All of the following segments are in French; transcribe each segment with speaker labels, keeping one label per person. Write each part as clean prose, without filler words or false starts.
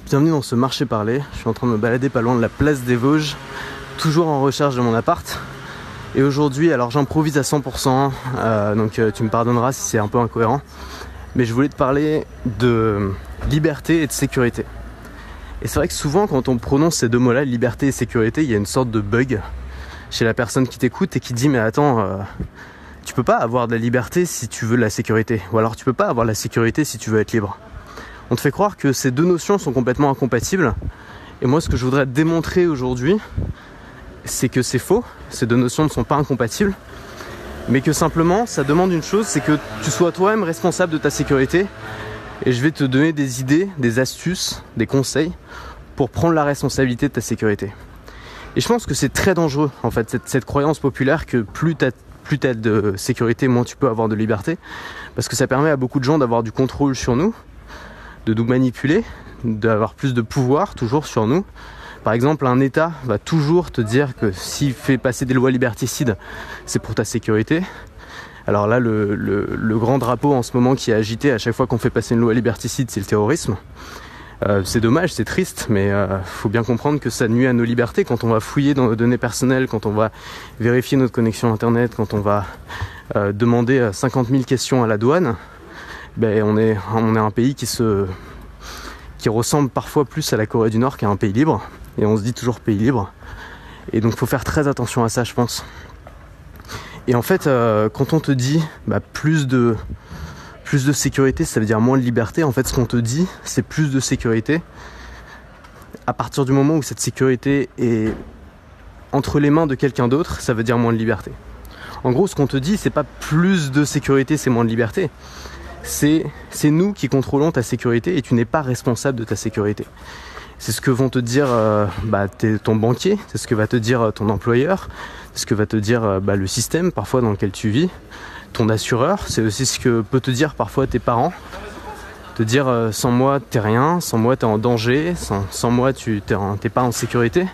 Speaker 1: Bienvenue dans ce marché parlé. Je suis en train de me balader pas loin de la place des Vosges, toujours en recherche de mon appart. Et aujourd'hui, alors j'improvise à 100%, donc tu me pardonneras si c'est un peu incohérent, mais je voulais te parler de liberté et de sécurité. Et c'est vrai que souvent quand on prononce ces deux mots-là, liberté et sécurité, il y a une sorte de bug chez la personne qui t'écoute et qui dit mais attends, tu peux pas avoir de la liberté si tu veux de la sécurité, ou alors tu peux pas avoir de la sécurité si tu veux être libre. On te fait croire que ces deux notions sont complètement incompatibles, et moi ce que je voudrais te démontrer aujourd'hui, c'est que c'est faux, ces deux notions ne sont pas incompatibles, mais que simplement ça demande une chose, c'est que tu sois toi-même responsable de ta sécurité, et je vais te donner des idées, des astuces, des conseils pour prendre la responsabilité de ta sécurité. Et je pense que c'est très dangereux en fait, cette croyance populaire que plus t'as de sécurité, moins tu peux avoir de liberté, parce que ça permet à beaucoup de gens d'avoir du contrôle sur nous, de nous manipuler, d'avoir plus de pouvoir toujours sur nous. Par exemple, un État va toujours te dire que s'il fait passer des lois liberticides, c'est pour ta sécurité. Alors là, le grand drapeau en ce moment qui est agité à chaque fois qu'on fait passer une loi liberticide, c'est le terrorisme. C'est dommage, c'est triste, mais faut bien comprendre que ça nuit à nos libertés. Quand on va fouiller dans nos données personnelles, quand on va vérifier notre connexion internet, quand on va demander 50 000 questions à la douane, ben on est un pays qui ressemble parfois plus à la Corée du Nord qu'à un pays libre, et on se dit toujours pays libre, et donc il faut faire très attention à ça, je pense. Et en fait, quand on te dit plus de sécurité, ça veut dire moins de liberté. En fait, ce qu'on te dit, c'est plus de sécurité à partir du moment où cette sécurité est entre les mains de quelqu'un d'autre, ça veut dire moins de liberté. En gros, ce qu'on te dit, c'est pas plus de sécurité, c'est moins de liberté. C'est nous qui contrôlons ta sécurité et tu n'es pas responsable de ta sécurité. C'est ce que vont te dire ton banquier, c'est ce que va te dire ton employeur, c'est ce que va te dire le système parfois dans lequel tu vis, ton assureur, c'est aussi ce que peut te dire parfois tes parents. Te dire sans moi t'es rien, sans moi t'es en danger, sans moi t'es pas en sécurité.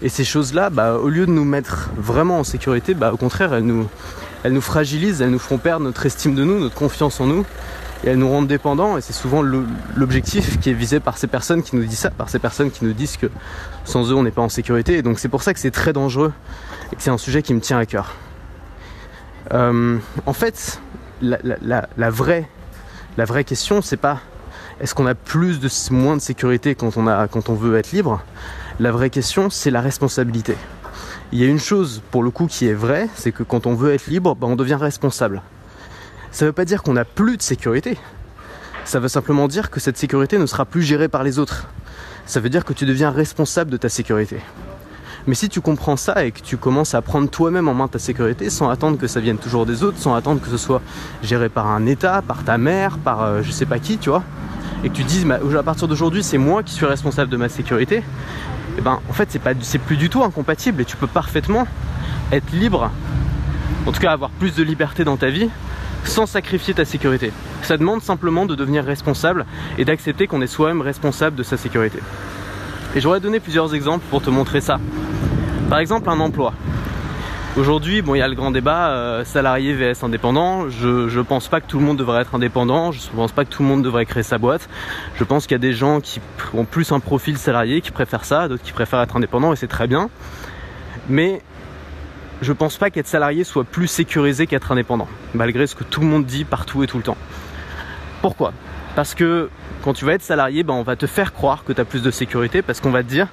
Speaker 1: Et ces choses-là, au lieu de nous mettre vraiment en sécurité, au contraire elles nous fragilisent, elles nous font perdre notre estime de nous, notre confiance en nous, et elles nous rendent dépendants, et c'est souvent l'objectif qui est visé par ces personnes qui nous disent ça, par ces personnes qui nous disent que sans eux on n'est pas en sécurité, et donc c'est pour ça que c'est très dangereux, et que c'est un sujet qui me tient à cœur. En fait, la vraie question, c'est pas est-ce qu'on a moins de sécurité quand on veut être libre. La vraie question, c'est la responsabilité. Il y a une chose, pour le coup, qui est vraie, c'est que quand on veut être libre, on devient responsable. Ça ne veut pas dire qu'on n'a plus de sécurité. Ça veut simplement dire que cette sécurité ne sera plus gérée par les autres. Ça veut dire que tu deviens responsable de ta sécurité. Mais si tu comprends ça et que tu commences à prendre toi-même en main ta sécurité sans attendre que ça vienne toujours des autres, sans attendre que ce soit géré par un État, par ta mère, par je sais pas qui, tu vois, et que tu te dises à partir d'aujourd'hui c'est moi qui suis responsable de ma sécurité, en fait c'est plus du tout incompatible et tu peux parfaitement être libre, en tout cas avoir plus de liberté dans ta vie sans sacrifier ta sécurité. Ça demande simplement de devenir responsable et d'accepter qu'on est soi-même responsable de sa sécurité. Et j'aurais donné plusieurs exemples pour te montrer ça. Par exemple, un emploi. Aujourd'hui, il y a le grand débat salarié vs indépendant. Je pense pas que tout le monde devrait être indépendant. Je pense pas que tout le monde devrait créer sa boîte. Je pense qu'il y a des gens qui ont plus un profil salarié, qui préfèrent ça, d'autres qui préfèrent être indépendants, et c'est très bien. Mais je pense pas qu'être salarié soit plus sécurisé qu'être indépendant, malgré ce que tout le monde dit partout et tout le temps. Pourquoi ? Parce que quand tu vas être salarié, on va te faire croire que tu as plus de sécurité, parce qu'on va te dire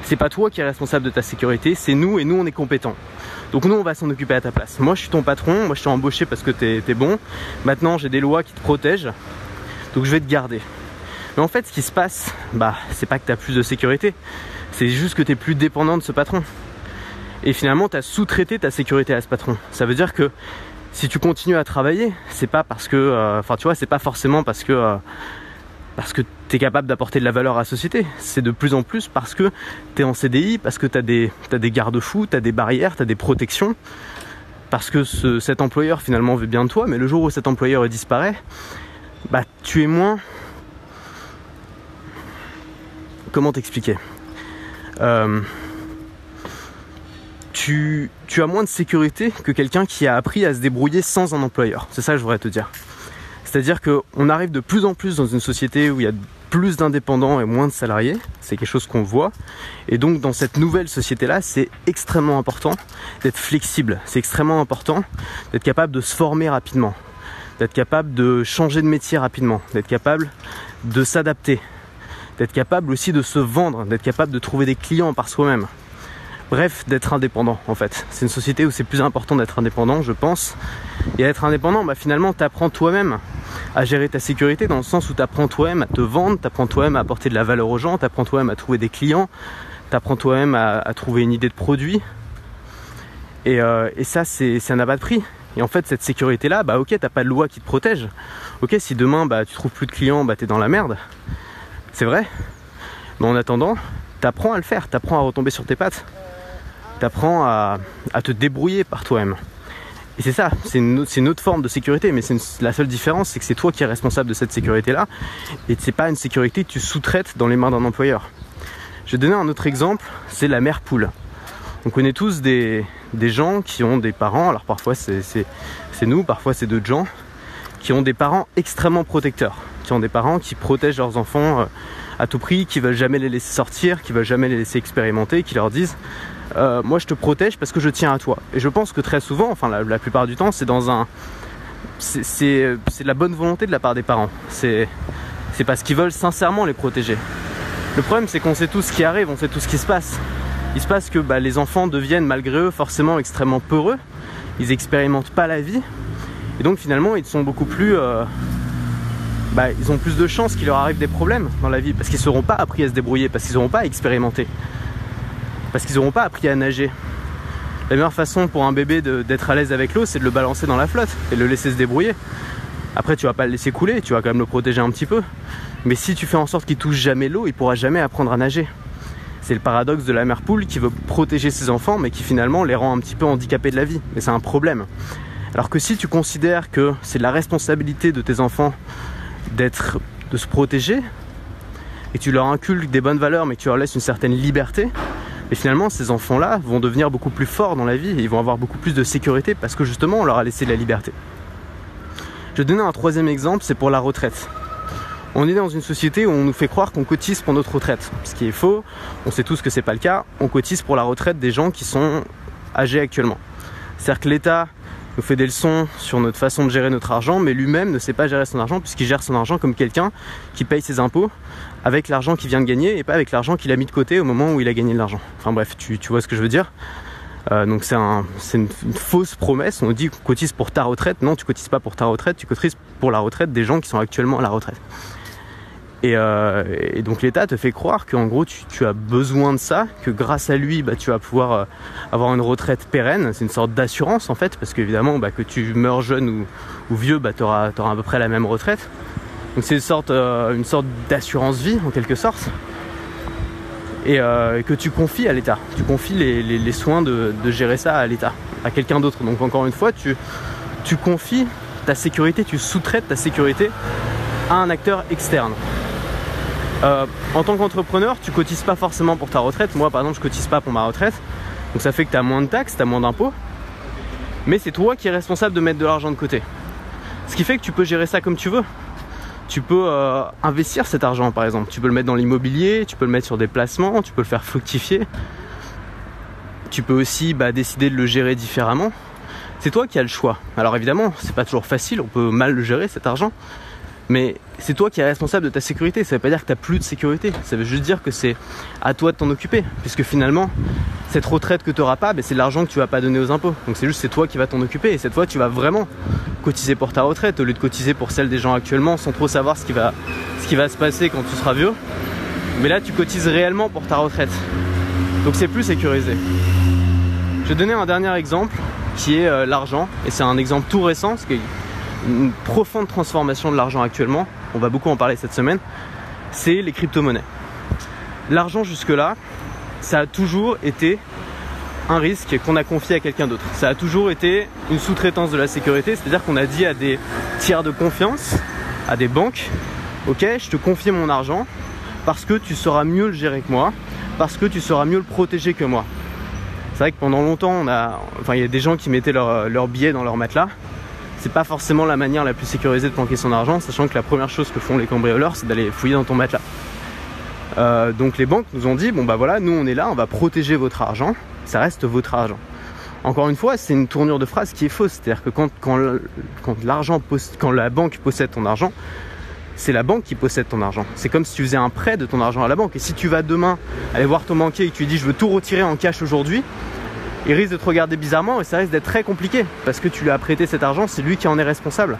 Speaker 1: c'est pas toi qui es responsable de ta sécurité, c'est nous, et nous on est compétents. Donc nous on va s'en occuper à ta place. Moi je suis ton patron, moi je t'ai embauché parce que t'es bon. Maintenant j'ai des lois qui te protègent, donc je vais te garder. Mais en fait ce qui se passe, c'est pas que tu as plus de sécurité, c'est juste que tu es plus dépendant de ce patron. Et finalement tu as sous-traité ta sécurité à ce patron. Ça veut dire que si tu continues à travailler, c'est pas parce que, c'est pas forcément parce que tu es capable d'apporter de la valeur à la société. C'est de plus en plus parce que tu es en CDI, parce que tu as des garde-fous, tu as des barrières, tu as des protections, parce que cet employeur finalement veut bien de toi, mais le jour où cet employeur disparaît, tu es moins... Comment t'expliquer ? Tu as moins de sécurité que quelqu'un qui a appris à se débrouiller sans un employeur. C'est ça que je voudrais te dire. C'est-à-dire qu'on arrive de plus en plus dans une société où il y a plus d'indépendants et moins de salariés, c'est quelque chose qu'on voit. Et donc dans cette nouvelle société-là, c'est extrêmement important d'être flexible, c'est extrêmement important d'être capable de se former rapidement, d'être capable de changer de métier rapidement, d'être capable de s'adapter, d'être capable aussi de se vendre, d'être capable de trouver des clients par soi-même. Bref, d'être indépendant en fait. C'est une société où c'est plus important d'être indépendant, je pense. Et être indépendant, finalement, tu apprends toi-même à gérer ta sécurité, dans le sens où tu apprends toi-même à te vendre, tu apprends toi-même à apporter de la valeur aux gens, tu apprends toi-même à trouver des clients, tu apprends toi-même à trouver une idée de produit. Et ça, ça n'a pas de prix. Et en fait, cette sécurité-là, ok, t'as pas de loi qui te protège. Ok, si demain, tu trouves plus de clients, t'es dans la merde. C'est vrai. Mais en attendant, t'apprends à le faire, t'apprends à retomber sur tes pattes. T'apprends à te débrouiller par toi-même. Et c'est ça, c'est une autre forme de sécurité, mais la seule différence, c'est que c'est toi qui es responsable de cette sécurité-là, et c'est pas une sécurité que tu sous-traites dans les mains d'un employeur. Je vais donner un autre exemple, c'est la mère poule. On connaît tous des gens qui ont des parents, alors parfois c'est nous, parfois c'est d'autres gens, qui ont des parents extrêmement protecteurs, qui ont des parents qui protègent leurs enfants à tout prix, qui veulent jamais les laisser sortir, qui veulent jamais les laisser expérimenter, qui leur disent moi je te protège parce que je tiens à toi. Et je pense que très souvent, enfin la plupart du temps, c'est de la bonne volonté de la part des parents. C'est parce qu'ils veulent sincèrement les protéger. Le problème, c'est qu'on sait tout ce qui arrive, on sait tout ce qui se passe. Il se passe que les enfants deviennent malgré eux forcément extrêmement peureux. Ils expérimentent pas la vie. Et donc finalement, ils sont beaucoup plus... ils ont plus de chances qu'il leur arrive des problèmes dans la vie, parce qu'ils ne seront pas appris à se débrouiller, parce qu'ils n'auront pas expérimenté, parce qu'ils n'auront pas appris à nager. La meilleure façon pour un bébé d'être à l'aise avec l'eau, c'est de le balancer dans la flotte et de le laisser se débrouiller. Après, tu vas pas le laisser couler, tu vas quand même le protéger un petit peu. Mais si tu fais en sorte qu'il touche jamais l'eau, il pourra jamais apprendre à nager. C'est le paradoxe de la mère poule qui veut protéger ses enfants, mais qui finalement les rend un petit peu handicapés de la vie. Et c'est un problème. Alors que si tu considères que c'est de la responsabilité de tes enfants de se protéger, et tu leur inculques des bonnes valeurs, mais que tu leur laisses une certaine liberté, et finalement ces enfants-là vont devenir beaucoup plus forts dans la vie, et ils vont avoir beaucoup plus de sécurité, parce que justement on leur a laissé de la liberté. Je vais donner un troisième exemple, c'est pour la retraite. On est dans une société où on nous fait croire qu'on cotise pour notre retraite, ce qui est faux. On sait tous que c'est pas le cas. On cotise pour la retraite des gens qui sont âgés actuellement. C'est-à-dire que l'État nous fait des leçons sur notre façon de gérer notre argent, mais lui-même ne sait pas gérer son argent, puisqu'il gère son argent comme quelqu'un qui paye ses impôts avec l'argent qu'il vient de gagner et pas avec l'argent qu'il a mis de côté au moment où il a gagné de l'argent. Enfin bref, tu vois ce que je veux dire. Donc c'est une fausse promesse. On nous dit qu'on cotise pour ta retraite. Non, tu cotises pas pour ta retraite, tu cotises pour la retraite des gens qui sont actuellement à la retraite. Et donc l'État te fait croire qu'en gros tu as besoin de ça, que grâce à lui tu vas pouvoir avoir une retraite pérenne. C'est une sorte d'assurance en fait, parce qu'évidemment que tu meurs jeune ou vieux, tu auras à peu près la même retraite. Donc c'est une sorte d'assurance vie en quelque sorte, et que tu confies à l'État. Tu confies les soins de gérer ça à l'État, à quelqu'un d'autre. Donc encore une fois, tu confies ta sécurité, tu sous-traites ta sécurité à un acteur externe. En tant qu'entrepreneur, tu cotises pas forcément pour ta retraite. Moi par exemple, je cotise pas pour ma retraite, donc ça fait que tu as moins de taxes, tu as moins d'impôts, mais c'est toi qui es responsable de mettre de l'argent de côté, ce qui fait que tu peux gérer ça comme tu veux. Tu peux investir cet argent par exemple, tu peux le mettre dans l'immobilier, tu peux le mettre sur des placements, tu peux le faire fructifier, tu peux aussi décider de le gérer différemment. C'est toi qui as le choix. Alors évidemment, c'est pas toujours facile, on peut mal le gérer cet argent, mais c'est toi qui es responsable de ta sécurité. Ça veut pas dire que tu n'as plus de sécurité, ça veut juste dire que c'est à toi de t'en occuper, puisque finalement cette retraite que tu n'auras pas, c'est de l'argent que tu vas pas donner aux impôts. Donc c'est toi qui vas t'en occuper, et cette fois tu vas vraiment cotiser pour ta retraite au lieu de cotiser pour celle des gens actuellement sans trop savoir ce qui va se passer quand tu seras vieux. Mais là tu cotises réellement pour ta retraite, donc c'est plus sécurisé. Je vais donner un dernier exemple qui est l'argent, et c'est un exemple tout récent parce qu'il y a une profonde transformation de l'argent actuellement, on va beaucoup en parler cette semaine. C'est les crypto-monnaies. L'argent jusque-là, ça a toujours été un risque qu'on a confié à quelqu'un d'autre. Ça a toujours été une sous-traitance de la sécurité, c'est-à-dire qu'on a dit à des tiers de confiance, à des banques, ok, je te confie mon argent parce que tu sauras mieux le gérer que moi, parce que tu sauras mieux le protéger que moi. C'est vrai que pendant longtemps, il y a des gens qui mettaient leurs billets dans leur matelas. c'est pas forcément la manière la plus sécurisée de planquer son argent, sachant que la première chose que font les cambrioleurs, c'est d'aller fouiller dans ton matelas. Donc les banques nous ont dit, bon bah voilà, nous on est là, on va protéger votre argent, ça reste votre argent. Encore une fois, c'est une tournure de phrase qui est fausse, c'est-à-dire que quand la banque possède ton argent, c'est la banque qui possède ton argent. C'est comme si tu faisais un prêt de ton argent à la banque. Et si tu vas demain aller voir ton banquier et que tu lui dis je veux tout retirer en cash aujourd'hui, il risque de te regarder bizarrement et ça risque d'être très compliqué parce que tu lui as prêté cet argent, c'est lui qui en est responsable.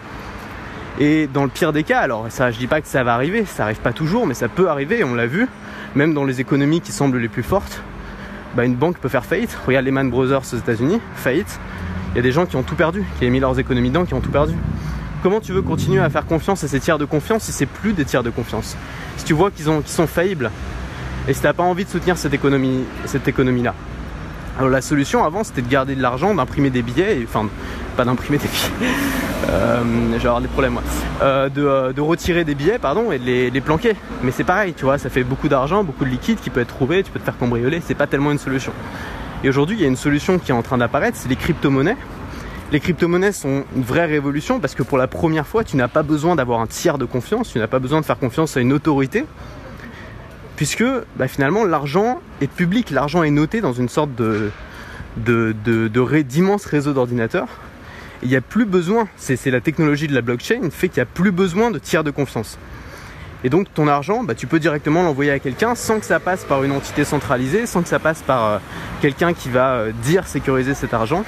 Speaker 1: Et dans le pire des cas, alors ça, je dis pas que ça va arriver, ça arrive pas toujours, mais ça peut arriver, et on l'a vu, même dans les économies qui semblent les plus fortes, bah une banque peut faire faillite. Regarde Lehman Brothers aux États-Unis, faillite. Il y a des gens qui ont tout perdu, qui avaient mis leurs économies dedans, qui ont tout perdu. Comment tu veux continuer à faire confiance à ces tiers de confiance si c'est plus des tiers de confiance? Si tu vois qu'ils sont faillibles et si tu n'as pas envie de soutenir cette économie-là. Alors la solution avant, c'était de garder de l'argent, d'imprimer des billets, enfin pas d'imprimer des billets, je vais avoir des problèmes moi, de retirer des billets pardon et de les planquer. Mais c'est pareil, tu vois, ça fait beaucoup d'argent, beaucoup de liquide qui peut être trouvé, tu peux te faire cambrioler, c'est pas tellement une solution. Et aujourd'hui, il y a une solution qui est en train d'apparaître, c'est les crypto-monnaies. Les crypto-monnaies sont une vraie révolution parce que pour la première fois, tu n'as pas besoin d'avoir un tiers de confiance, tu n'as pas besoin de faire confiance à une autorité, puisque bah, finalement l'argent est public, l'argent est noté dans une sorte d'immense réseau d'ordinateurs. Il n'y a plus besoin, c'est la technologie de la blockchain, fait qu'il n'y a plus besoin de tiers de confiance. Et donc ton argent, bah, tu peux directement l'envoyer à quelqu'un sans que ça passe par une entité centralisée, sans que ça passe par quelqu'un qui va dire sécuriser cet argent,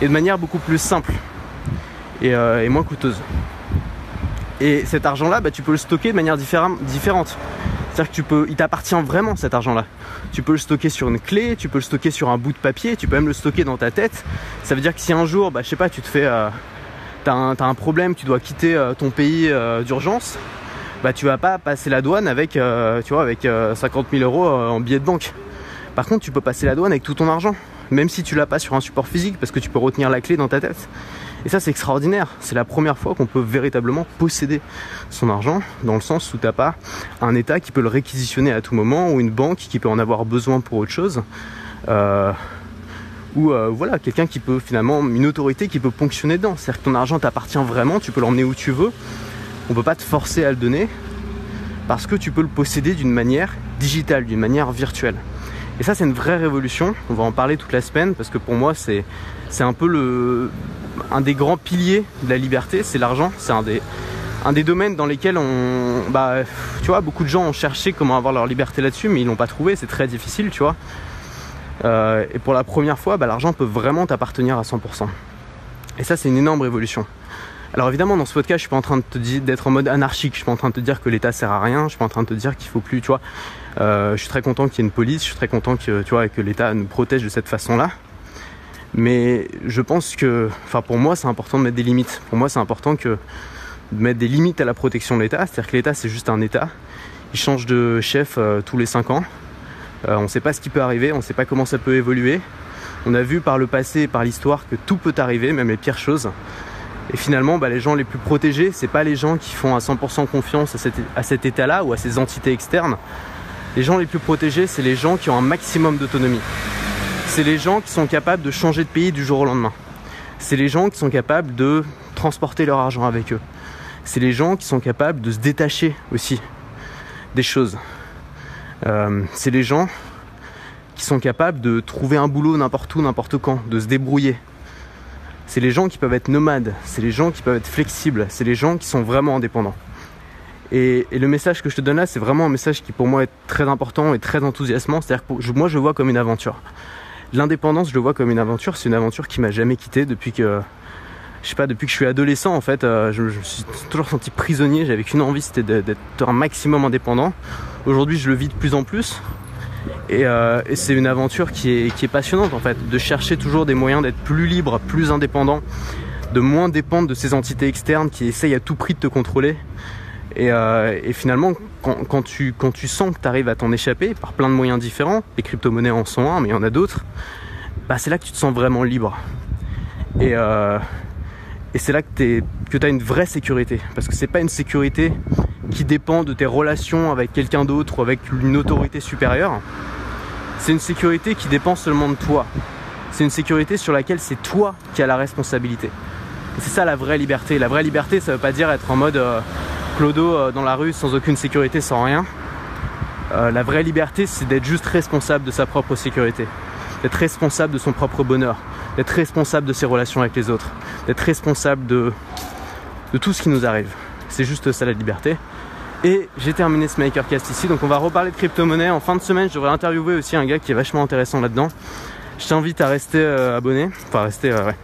Speaker 1: et de manière beaucoup plus simple et moins coûteuse. Et cet argent-là, bah, tu peux le stocker de manière différente. C'est-à-dire que il t'appartient vraiment cet argent-là. Tu peux le stocker sur une clé, tu peux le stocker sur un bout de papier, tu peux même le stocker dans ta tête. Ça veut dire que si un jour, bah, je sais pas, tu te fais, t'as un problème, tu dois quitter ton pays d'urgence, bah tu vas pas passer la douane avec, 50 000 euros en billets de banque. Par contre, tu peux passer la douane avec tout ton argent, même si tu l'as pas sur un support physique, parce que tu peux retenir la clé dans ta tête. Et ça, c'est extraordinaire. C'est la première fois qu'on peut véritablement posséder son argent, dans le sens où t'as pas un État qui peut le réquisitionner à tout moment, ou une banque qui peut en avoir besoin pour autre chose, ou voilà, quelqu'un qui peut finalement, une autorité qui peut ponctionner dedans. C'est-à-dire que ton argent t'appartient vraiment, tu peux l'emmener où tu veux. On peut pas te forcer à le donner, parce que tu peux le posséder d'une manière digitale, d'une manière virtuelle. Et ça, c'est une vraie révolution. On va en parler toute la semaine parce que pour moi, c'est un peu un des grands piliers de la liberté, c'est l'argent. C'est un des domaines dans lesquels tu vois, beaucoup de gens ont cherché comment avoir leur liberté là-dessus, mais ils l'ont pas trouvé. C'est très difficile, tu vois. Et pour la première fois, l'argent peut vraiment t'appartenir à 100%. Et ça, c'est une énorme révolution. Alors évidemment, dans ce podcast, je suis pas en train de te dire d'être en mode anarchique. Je suis pas en train de te dire que l'État sert à rien. Je suis pas en train de te dire qu'il faut plus, tu vois. Je suis très content qu'il y ait une police. Je suis très content que l'État nous protège de cette façon-là. Mais je pense que, pour moi, c'est important de mettre des limites. Pour moi, c'est important de mettre des limites à la protection de l'État. C'est-à-dire que l'État, c'est juste un État. Il change de chef tous les 5 ans. On ne sait pas ce qui peut arriver. On ne sait pas comment ça peut évoluer. On a vu par le passé et par l'histoire que tout peut arriver, même les pires choses. Et finalement, les gens les plus protégés, c'est pas les gens qui font à 100% confiance à cet état-là ou à ces entités externes. Les gens les plus protégés, c'est les gens qui ont un maximum d'autonomie. C'est les gens qui sont capables de changer de pays du jour au lendemain. C'est les gens qui sont capables de transporter leur argent avec eux. C'est les gens qui sont capables de se détacher aussi des choses. C'est les gens qui sont capables de trouver un boulot n'importe où, n'importe quand, de se débrouiller. C'est les gens qui peuvent être nomades, c'est les gens qui peuvent être flexibles, c'est les gens qui sont vraiment indépendants. Et le message que je te donne là, c'est vraiment un message qui pour moi est très important et très enthousiasmant. C'est-à-dire que moi je le vois comme une aventure. L'indépendance, je le vois comme une aventure, c'est une aventure qui m'a jamais quitté depuis que je suis adolescent en fait. Je me suis toujours senti prisonnier, j'avais qu'une envie, c'était d'être un maximum indépendant. Aujourd'hui je le vis de plus en plus. Et c'est une aventure qui est passionnante en fait, de chercher toujours des moyens d'être plus libre, plus indépendant, de moins dépendre de ces entités externes qui essayent à tout prix de te contrôler. Et finalement, quand tu sens que tu arrives à t'en échapper par plein de moyens différents, les crypto-monnaies en sont un, mais il y en a d'autres, c'est là que tu te sens vraiment libre. Et c'est là que tu as une vraie sécurité, parce que c'est pas une sécurité qui dépend de tes relations avec quelqu'un d'autre ou avec une autorité supérieure. C'est une sécurité qui dépend seulement de toi. C'est une sécurité sur laquelle c'est toi qui as la responsabilité. C'est ça la vraie liberté. La vraie liberté, ça veut pas dire être en mode clodo dans la rue sans aucune sécurité, sans rien. La vraie liberté, c'est d'être juste responsable de sa propre sécurité, d'être responsable de son propre bonheur, d'être responsable de ses relations avec les autres, d'être responsable de tout ce qui nous arrive. C'est juste ça la liberté. Et j'ai terminé ce Makercast ici, donc on va reparler de crypto-monnaie. En fin de semaine, j'aurais interviewé aussi un gars qui est vachement intéressant là-dedans. Je t'invite à rester abonné, enfin rester, ouais.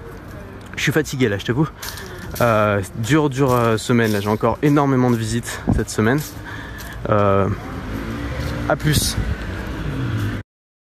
Speaker 1: Je suis fatigué là, je t'avoue. Dure semaine, là j'ai encore énormément de visites cette semaine. À plus.